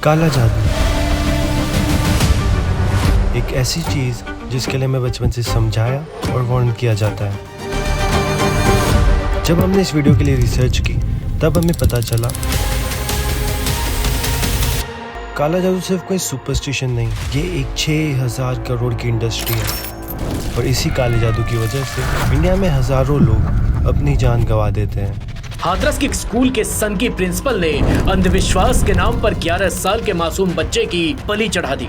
काला जादू एक ऐसी चीज जिसके लिए हमें बचपन से समझाया और वार्न किया जाता है। जब हमने इस वीडियो के लिए रिसर्च की तब हमें पता चला काला जादू सिर्फ कोई सुपरस्टिशन नहीं, ये एक 6000 करोड़ की इंडस्ट्री है और इसी काले जादू की वजह से इंडिया में हजारों लोग अपनी जान गंवा देते हैं। हाथरस के स्कूल के सन की प्रिंसिपल ने अंधविश्वास के नाम पर 11 साल के मासूम बच्चे की बलि चढ़ा दी।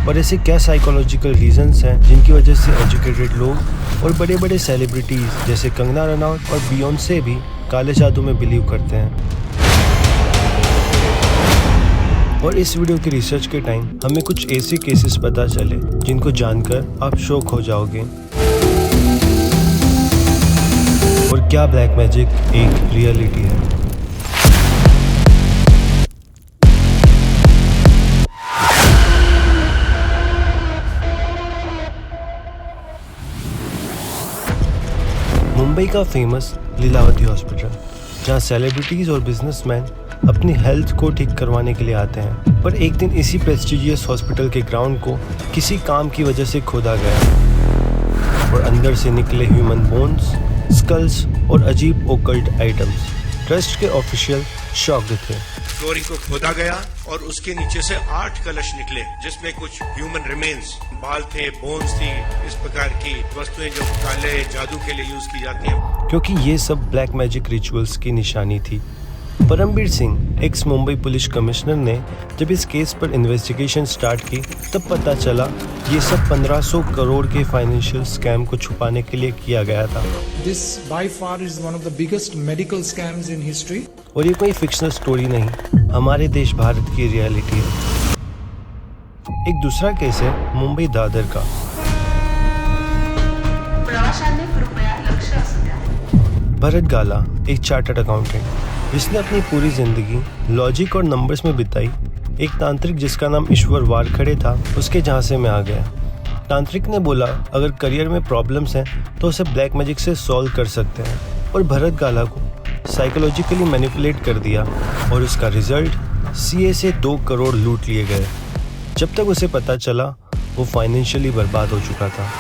और ऐसे क्या साइकोलॉजिकल रीजंस हैं जिनकी वजह से एजुकेटेड लोग और बड़े बड़े सेलिब्रिटीज जैसे कंगना रनौत और बियोंसे भी काले जादू में बिलीव करते हैं। और इस वीडियो की रिसर्च के टाइम हमें कुछ ऐसे केसेस पता चले जिनको जानकर आप शॉक हो जाओगे। और क्या ब्लैक मैजिक एक रियलिटी है। मुंबई का फेमस लीलावती हॉस्पिटल, जहां सेलिब्रिटीज और बिजनेसमैन अपनी हेल्थ को ठीक करवाने के लिए आते हैं। पर एक दिन इसी प्रेस्टिजियस हॉस्पिटल के ग्राउंड को किसी काम की वजह से खोदा गया और अंदर से निकले ह्यूमन बोन्स, स्कल्स और अजीब ओकल्ट आइटम्स। ट्रस्ट के ऑफिशियल शॉक्ड थे। फ्लोरिंग को खोदा गया और उसके नीचे से 8 कलश निकले जिसमें कुछ ह्यूमन रिमेन्स, बाल थे, बोन्स थी, इस प्रकार की वस्तुएं जो काले जादू के लिए यूज की जाती हैं। क्योंकि ये सब ब्लैक मैजिक रिचुअल्स की निशानी थी। Parambir Singh, x Mumbai police commissioner ने जब इस केस पर इन्वेस्टिगेशन स्टार्ट की तब पता चला ये सब 1500 करोड़ के फाइनेंशियल स्कैम को छुपाने के लिए किया गया था। This by far is one of the biggest medical scams in history. और ये कोई फिक्शनल स्टोरी नहीं, हमारे देश भारत की रियलिटी है। एक दूसरा केस है मुंबई दादर का। भरत गाला एक चार्टर्ड अकाउंटेंट जिसने अपनी पूरी जिंदगी लॉजिक और नंबर्स में बिताई, एक तांत्रिक जिसका नाम ईश्वर वारखड़े था उसके झांसे में आ गया। तांत्रिक ने बोला अगर करियर में प्रॉब्लम्स हैं तो उसे ब्लैक मैजिक से सॉल्व कर सकते हैं, और भरत गाला को साइकोलॉजिकली मैनिपुलेट कर दिया और उसका रिजल्ट सीए से 2 करोड़ लूट लिए गए। जब तक उसे पता चला वो फाइनेंशियली बर्बाद हो चुका था।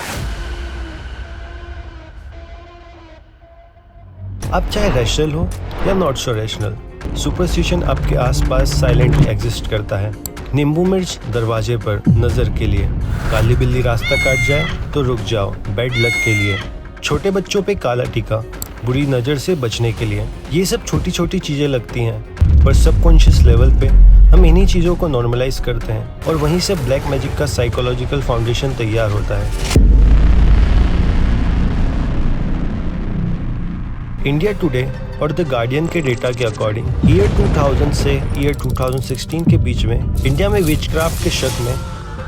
आप चाहे रैशनल हो या नॉट सो रैशनल, सुपरस्टिशन आपके आसपास साइलेंटली एग्जिस्ट करता है। नींबू मिर्च दरवाजे पर नजर के लिए, काली बिल्ली रास्ता काट जाए तो रुक जाओ बैड लक के लिए, छोटे बच्चों पे काला टीका बुरी नजर से बचने के लिए। ये सब छोटी छोटी चीजें लगती हैं पर सबकॉन्शियस लेवल पे हम इन्हीं चीजों को नॉर्मलाइज करते हैं और वहीं से ब्लैक मैजिक का साइकोलॉजिकल फाउंडेशन तैयार होता है। इंडिया टुडे और द गार्डियन के डेटा के अकॉर्डिंग ईयर 2000 से ईयर 2016 के बीच में इंडिया में विचक्राफ्ट के शक में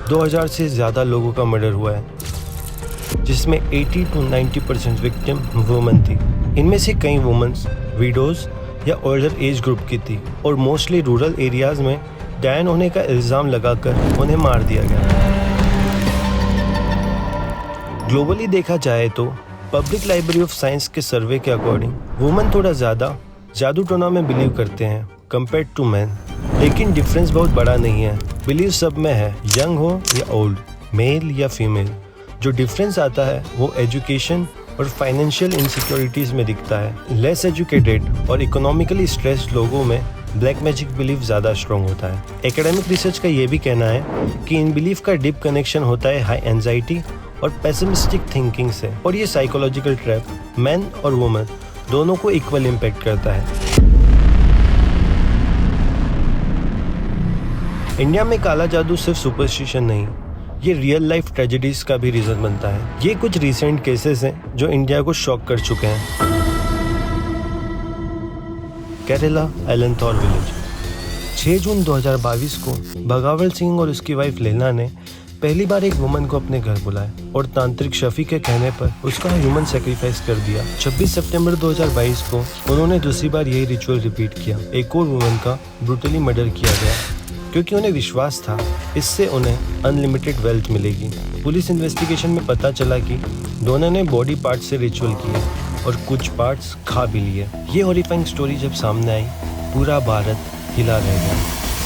2000 से ज़्यादा लोगों का मर्डर हुआ है, जिसमें 80 to 90% विक्टिम वुमेन थी। इनमें से कई वुमेन्स विडोज या ओल्डर एज ग्रुप की थी और मोस्टली रूरल एरियाज में डैन होने का इल्ज़ाम लगाकर उन्हें मार दिया गया। ग्लोबली देखा जाए तो पब्लिक लाइब्रेरी ऑफ साइंस के सर्वे के अकॉर्डिंग वुमेन थोड़ा ज़्यादा जादू टोना में बिलीव करते हैं कंपेयर्ड टू मैन, लेकिन डिफरेंस बहुत बड़ा नहीं है। बिलीव सब में है, यंग हो या ओल्ड, मेल या फीमेल। जो डिफरेंस आता है वो एजुकेशन और फाइनेंशियल इनसिक्योरिटीज़ में दिखता है। लेस एजुकेटेड और इकोनॉमिकली स्ट्रेस्ड लोगों में ब्लैक मैजिक बिलीफ ज़्यादा स्ट्रॉन्ग होता है। एकेडमिक रिसर्च का ये भी कहना है कि इन बिलीफ का डीप कनेक्शन होता है हाई एंजाइटी और पेसिमिस्टिक थिंकिंग से, और ये साइकोलॉजिकल ट्रैप मैन और वुमेन दोनों को इक्वल इम्पैक्ट करता है। इंडिया में काला जादू सिर्फ सुपरस्टिशन नहीं, ये रियल लाइफ ट्रेजेडीज का भी रीजन बनता है। ये कुछ रिसेंट केसेस हैं जो इंडिया को शॉक कर चुके हैं। केरला एलंथौर विलेज, 6 जून 2022 को भगावल सिंह और उसकी वाइफ लेना ने पहली बार एक वुमन को अपने घर बुलाया और तांत्रिक शफी के कहने पर उसका ह्यूमन सेक्रीफाइस कर दिया। 26 सितंबर 2022 को उन्होंने दूसरी बार यही रिचुअल रिपीट किया। एक और वुमन का ब्रूटली मर्डर किया गया क्योंकि उन्हें विश्वास था इससे उन्हें अनलिमिटेड वेल्थ मिलेगी। पुलिस इन्वेस्टिगेशन में पता चला कि दोनों ने बॉडी पार्ट से रिचुअल किए और कुछ पार्ट्स खा भी लिए। ये हॉरिफाइंग स्टोरी जब सामने आई पूरा भारत हिला रह गया।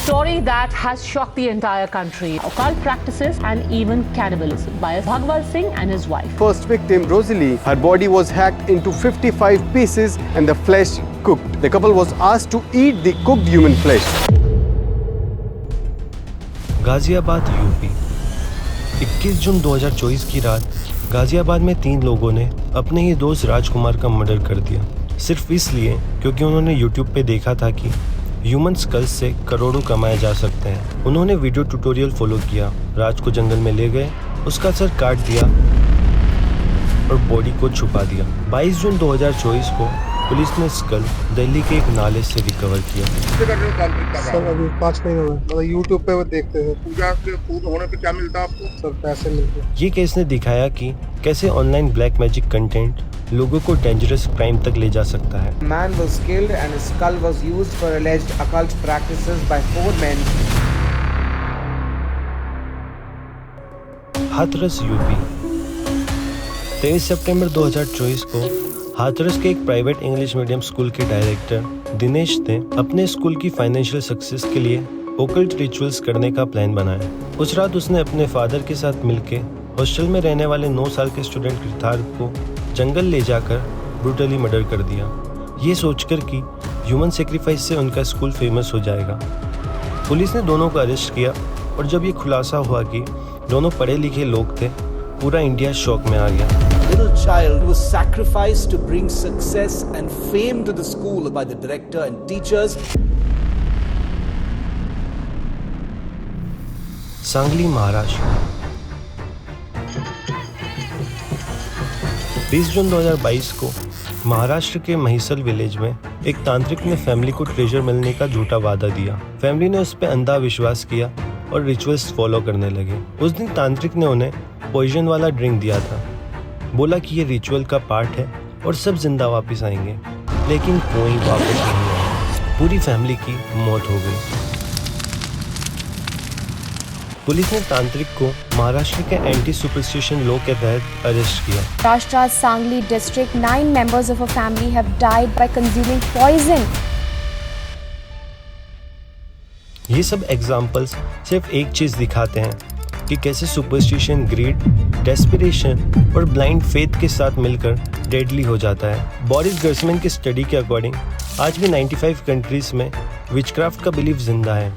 story that has shocked the entire country. Occult practices and even cannibalism by Bhagwal Singh and his wife. First victim, Rosalie, her body was hacked into 55 pieces and the flesh cooked. The couple was asked to eat the cooked human flesh. Ghaziabad UP 21 जून 2024 की रात गाजियाबाद में 3 लोगों ने अपने ही दोस्त राजकुमार का murder कर दिया, सिर्फ इसलिए क्योंकि उन्होंने YouTube पे देखा था कि ह्यूमन स्कल्स से करोड़ों कमाए जा सकते हैं। उन्होंने वीडियो ट्यूटोरियल फॉलो किया, राज को जंगल में ले गए, उसका सर काट दिया और बॉडी को छुपा दिया। 22 जून 2024 को पुलिस ने स्कल दिल्ली के एक नाले से रिकवर किया। सर अभी 5 महीने हुए, मतलब यूट्यूब पे वो देखते थे। पूजा के फूड होने पे क्या मिलता है आपको? सर पैसे मिलते हैं। ये केस ने दिखाया कि कैसे ऑनलाइन ब्लैक मैजिक कंटेंट लोगों को डेंजरस क्राइम तक ले जा सकता है। Man was killed and his skull was used for alleged occult practices by 4 men. Hathras UP 23 सितंबर 2024 को हाथरस के एक प्राइवेट इंग्लिश मीडियम स्कूल के डायरेक्टर दिनेश ने अपने स्कूल की फाइनेंशियल सक्सेस के लिए ओकल्ट रिचुअल्स करने का प्लान बनाया। उस रात उसने अपने फादर के साथ मिलकर हॉस्टल में रहने वाले 9 साल के स्टूडेंट कृतार्थ को जंगल ले जाकर ब्रूटली मर्डर कर दिया, ये सोचकर कि ह्यूमन सेक्रीफाइस से उनका स्कूल फेमस हो जाएगा। पुलिस ने दोनों को अरेस्ट किया और जब ये खुलासा हुआ कि दोनों पढ़े लिखे लोग थे, पूरा इंडिया शॉक में आ गया। Little child was sacrificed to bring success and fame to the school by the director and teachers. Sangli Maharashtra 20 जून 2022 को महाराष्ट्र के महिसल विलेज में एक तांत्रिक ने फैमिली को ट्रेजर मिलने का झूठा वादा दिया। फैमिली ने उस पर अंधा विश्वास किया और रिचुअल्स फॉलो करने लगे। उस दिन तांत्रिक ने उन्हें पॉइजन वाला ड्रिंक दिया था, बोला कि ये रिचुअल का पार्ट है और सब जिंदा वापस आएंगे, लेकिन कोई वापस नहीं आया। पूरी फैमिली की मौत हो गई। पुलिस ने तांत्रिक को महाराष्ट्र के एंटी सुपरस्टिशन लॉ के तहत अरेस्ट किया। Maharashtra's Sangli district, 9 members of a family have died by consuming poison. ये सब एग्जाम्पल्स सिर्फ एक चीज दिखाते हैं कि कैसे सुपरस्टिशन, ग्रीड, डेस्पिरेशन और ब्लाइंड फेथ के साथ मिलकर डेडली हो जाता है। बोरिस गर्समैन की स्टडी के अकॉर्डिंग आज भी 95 कंट्रीज में विचक्राफ्ट का बिलीफ जिंदा है,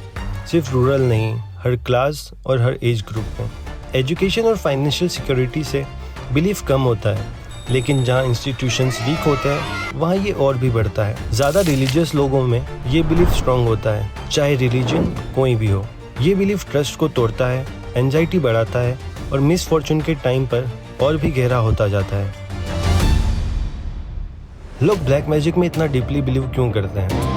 सिर्फ रूरल नहीं, हर क्लास और हर एज ग्रुप में। एजुकेशन और फाइनेंशियल सिक्योरिटी से बिलीफ कम होता है, लेकिन जहाँ इंस्टीट्यूशंस वीक होते हैं वहाँ ये और भी बढ़ता है। ज़्यादा रिलीजियस लोगों में ये बिलीफ स्ट्रांग होता है, चाहे रिलीजन कोई भी हो। ये बिलीफ ट्रस्ट को तोड़ता है, एंजाइटी बढ़ाता है और मिसफॉर्चून के टाइम पर और भी गहरा होता जाता है। लोग ब्लैक मैजिक में इतना डीपली बिलीव क्यों करते हैं?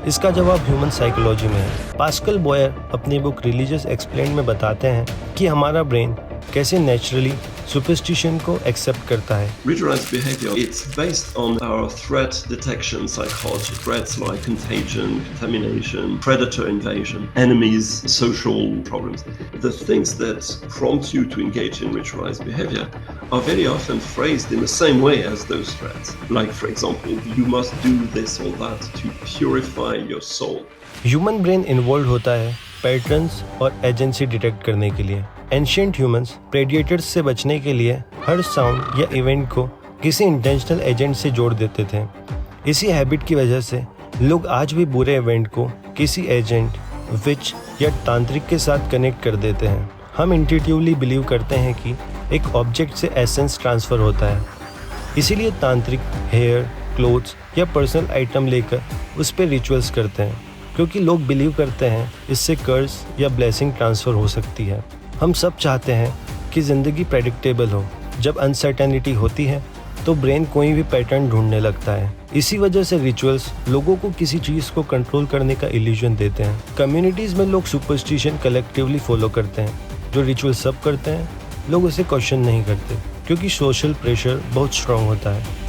इसका जवाब ह्यूमन साइकोलॉजी में है। पास्कल बॉयर अपनी बुक रिलीजियस एक्सप्लेन्ड में बताते हैं कि हमारा ब्रेन कैसे नेचुरली सुपरस्टिशन को एक्सेप्ट करता है। Ritualized behavior, it's based on our threat detection psychology. Threats like contagion, contamination, predator invasion, enemies, social problems. The things that prompt you to engage in ritualized behavior are very often phrased in the same way as those threats. Like, for example, you must do this or that to purify your soul. Human brain involve होता है patterns और agency detect करने के लिए। Ancient humans प्रेडिएटर्स से बचने के लिए हर साउंड या इवेंट को किसी इंटेंशनल एजेंट से जोड़ देते थे। इसी हैबिट की वजह से लोग आज भी बुरे इवेंट को किसी एजेंट, विच या तांत्रिक के साथ कनेक्ट कर देते हैं। हम इंट्यूटिवली बिलीव करते हैं कि एक ऑब्जेक्ट से एसेंस ट्रांसफर होता है, इसीलिए तांत्रिक हेयर, क्लोथ्स या पर्सनल आइटम लेकर उस पर रिचुअल्स करते हैं, क्योंकि लोग बिलीव करते हैं इससे कर्स या ब्लेसिंग ट्रांसफ़र हो सकती है। हम सब चाहते हैं कि ज़िंदगी प्रेडिक्टेबल हो। जब अनसर्टेनिटी होती है तो ब्रेन कोई भी पैटर्न ढूंढने लगता है। इसी वजह से रिचुअल्स लोगों को किसी चीज़ को कंट्रोल करने का इल्यूजन देते हैं। कम्युनिटीज़ में लोग सुपरस्टिशन कलेक्टिवली फॉलो करते हैं। जो रिचुअल सब करते हैं, लोग उसे क्वेश्चन नहीं करते, क्योंकि सोशल प्रेशर बहुत स्ट्रांग होता है।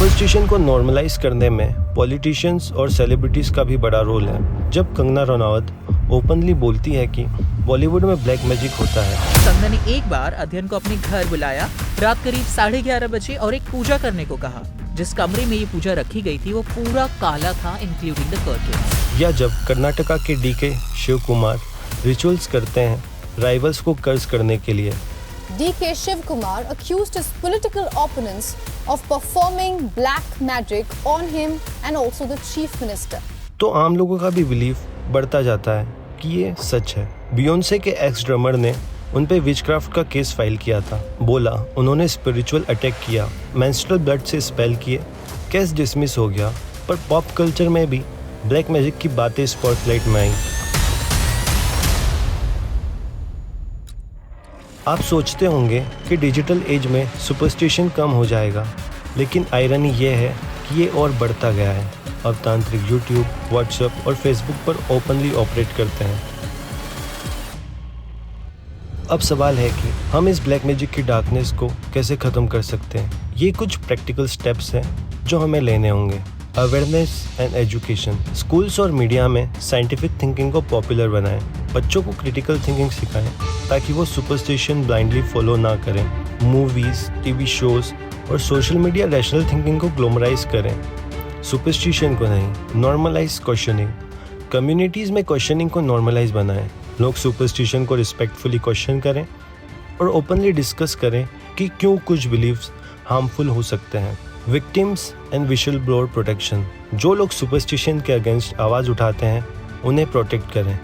सुपरस्टिशन को नॉर्मलाइज करने में पॉलिटिशियंस और सेलिब्रिटीज का भी बड़ा रोल है। जब कंगना रनौत ओपनली बोलती है कि बॉलीवुड में ब्लैक मैजिक होता है। कंगना ने एक बार अध्ययन को अपने घर बुलाया, रात करीब 11:30 बजे और एक पूजा करने को कहा। जिस कमरे में ये पूजा रखी गई थी वो पूरा काला था, इंक्लूडिंग द कर्टेन्स। या जब कर्नाटका के डीके शिव कुमार रिचुअल्स करते हैं राइवल्स को कर्ज करने के लिए। DK Shiv Kumar accused his political opponents of performing black magic on him and also the chief minister. तो आम लोगों का भी बिलीफ बढ़ता जाता है कि ये सच है। बियोंसे के एक्स ड्रमर ने उन पे विचक्राफ्ट का केस फाइल किया था। बोला उन्होंने स्पिरिचुअल अटैक किया, मेंस्ट्रुअल ब्लड से स्पेल किए। केस डिसमिस हो गया, पर पॉप कल्चर में भी ब्लैक मैजिक की बातें स्पॉटलाइट में आई। आप सोचते होंगे कि डिजिटल एज में सुपरस्टिशन कम हो जाएगा, लेकिन आयरनी ये है कि ये और बढ़ता गया है। अब तांत्रिक यूट्यूब, व्हाट्सएप और फेसबुक पर ओपनली ऑपरेट करते हैं। अब सवाल है कि हम इस ब्लैक मैजिक की डार्कनेस को कैसे ख़त्म कर सकते हैं। ये कुछ प्रैक्टिकल स्टेप्स हैं जो हमें लेने होंगे। Awareness and education. स्कूल्स और मीडिया में साइंटिफिक थिंकिंग को पॉपुलर बनाएं। बच्चों को क्रिटिकल थिंकिंग सिखाएं ताकि वो सुपरस्टिशन ब्लाइंडली फॉलो ना करें। मूवीज़, टीवी शोज़ और सोशल मीडिया रैशनल थिंकिंग को ग्लोमराइज करें, सुपरस्टिशन को नहीं। Normalise questioning. कम्युनिटीज़ में क्वेश्चनिंग को नॉर्मलाइज बनाएं। लोग सुपरस्टिशन को रिस्पेक्टफुली क्वेश्चन करें और ओपनली डिस्कस करें कि क्यों कुछ बिलीव्स हार्मफुल हो सकते हैं। Victims and we shall blower protection. जो लोग सुपरस्टिशन के अगेंस्ट आवाज़ उठाते हैं उन्हें प्रोटेक्ट करें।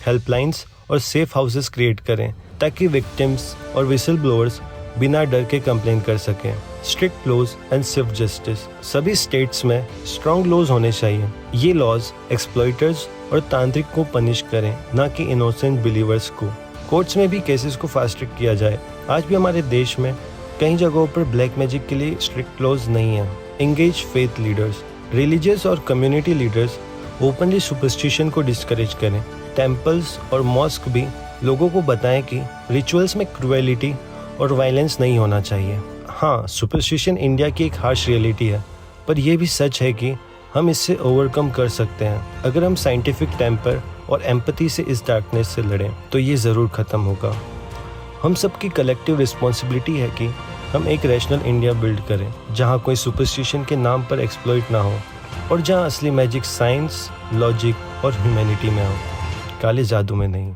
हेल्पलाइंस और सेफ हाउसेस क्रिएट करें ताकि विक्टिम्स और विशल ब्लोअर्स बिना डर के कंप्लेन कर सकें। Strict laws and swift justice. सभी स्टेट्स में स्ट्रॉन्ग लॉज होने चाहिए। ये लॉज एक्सप्लॉइटर्स और तांत्रिक को पनिश करें, ना कि इनोसेंट बिलीवर्स को। कोर्ट्स में भी केसेस को फास्ट ट्रैक किया जाए। आज भी हमारे देश में कई जगहों पर ब्लैक मैजिक के लिए स्ट्रिक्ट लॉज नहीं है। Engage faith leaders. रिलीजियस और कम्युनिटी लीडर्स ओपनली सुपरस्टिशन को डिस्करेज करें। टेम्पल्स और मॉस्क भी लोगों को बताएं कि रिचुअल्स में क्रूएलिटी और वायलेंस नहीं होना चाहिए। हाँ, सुपरस्टिशन इंडिया की एक हार्श रियलिटी है, पर यह भी सच है कि हम इससे ओवरकम कर सकते हैं। अगर हम साइंटिफिक टेम्पर और एम्पैथी से इस डार्कनेस से लड़ें तो ये ज़रूर ख़त्म होगा। हम सबकी कलेक्टिव रिस्पॉन्सिबिलिटी है कि हम एक रैशनल इंडिया बिल्ड करें, जहाँ कोई सुपरस्टिशन के नाम पर एक्सप्लॉइट ना हो और जहाँ असली मैजिक साइंस, लॉजिक और ह्यूमैनिटी में हो, काले जादू में नहीं।